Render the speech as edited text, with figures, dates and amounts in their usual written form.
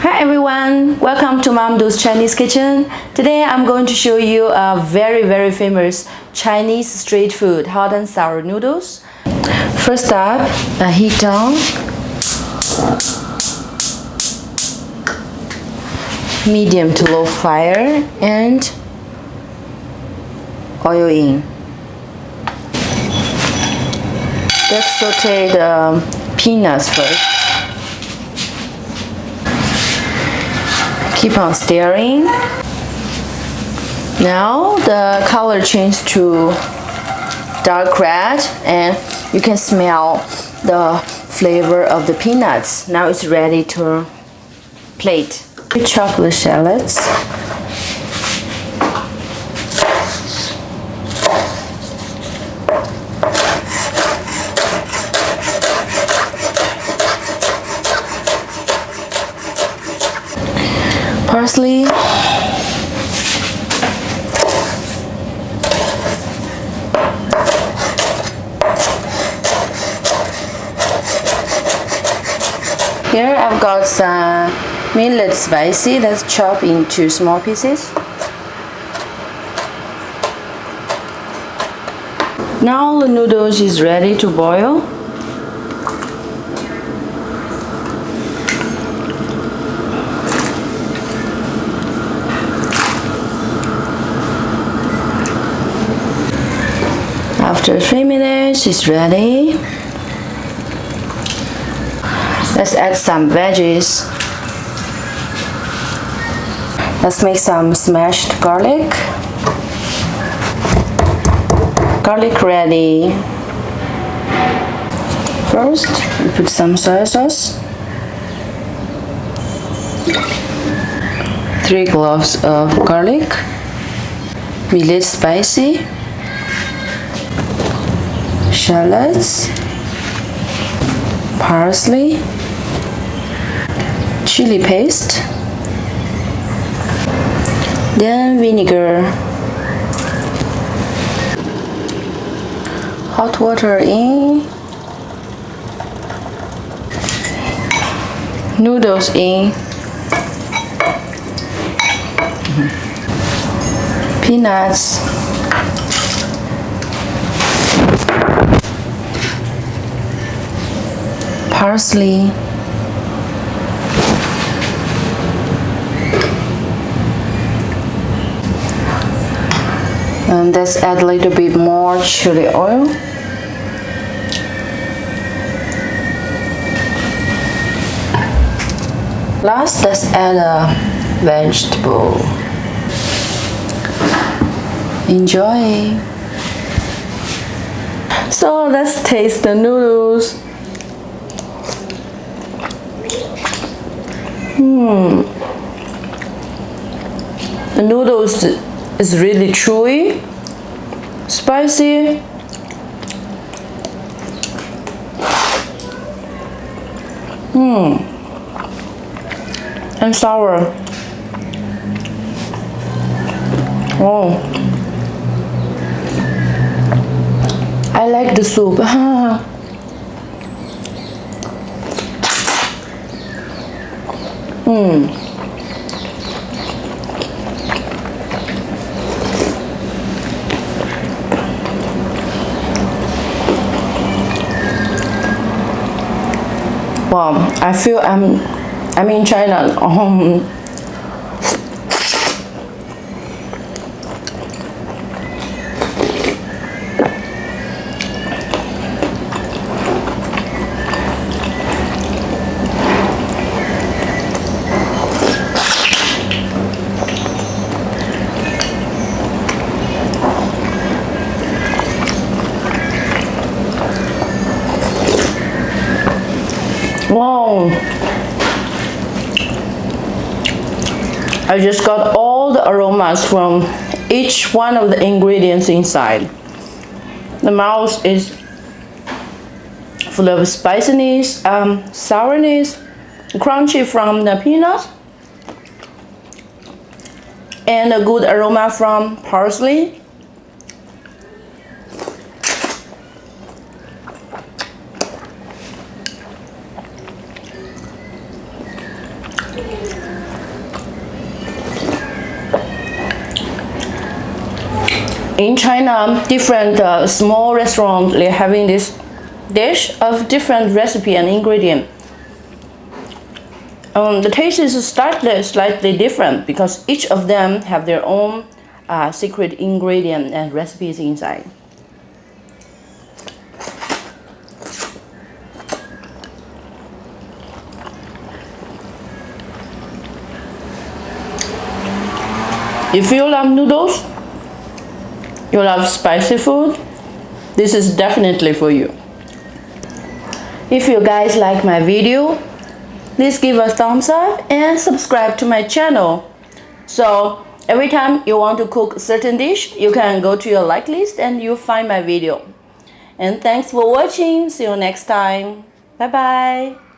Hi everyone, welcome to Mom Do's Chinese Kitchen. Today I'm going to show you a very famous Chinese street food, hot and sour noodles. First up, heat on. Medium to low fire and oil in. Let's saute the peanuts first. Keep on stirring. Now the color changed to dark red and you can smell the flavor of the peanuts. Now it's ready to plate. We chop the shallots. Parsley. Here I've got some millet spicy that's chopped into small pieces. Now the noodles is ready to boil. After 3 minutes, it's ready. Let's add some veggies. Let's make some smashed garlic. Garlic ready. First, we put some soy sauce. 3 cloves of garlic. Millet spicy. Shallots, parsley, chili paste, then vinegar, hot water in, noodles in, peanuts, parsley, and let's add a little bit more chili oil. Last, let's add a vegetable. Enjoy! So let's taste the noodles. The noodles is really chewy, spicy, and sour. Oh, I like the soup. Wow, I feel I'm in China. Wow, I just got all the aromas from each one of the ingredients inside. The mouth is full of spiciness, sourness, crunchy from the peanuts, and a good aroma from parsley. In China, different small restaurants, they're having this dish of different recipe and ingredient. The taste is slightly different because each of them have their own secret ingredient and recipes inside. If you love noodles, you love spicy food, this is definitely for you. If you guys like my video, please give a thumbs up and subscribe to my channel. So every time you want to cook a certain dish, you can go to your like list and you'll find my video. And thanks for watching. See you next time. Bye bye.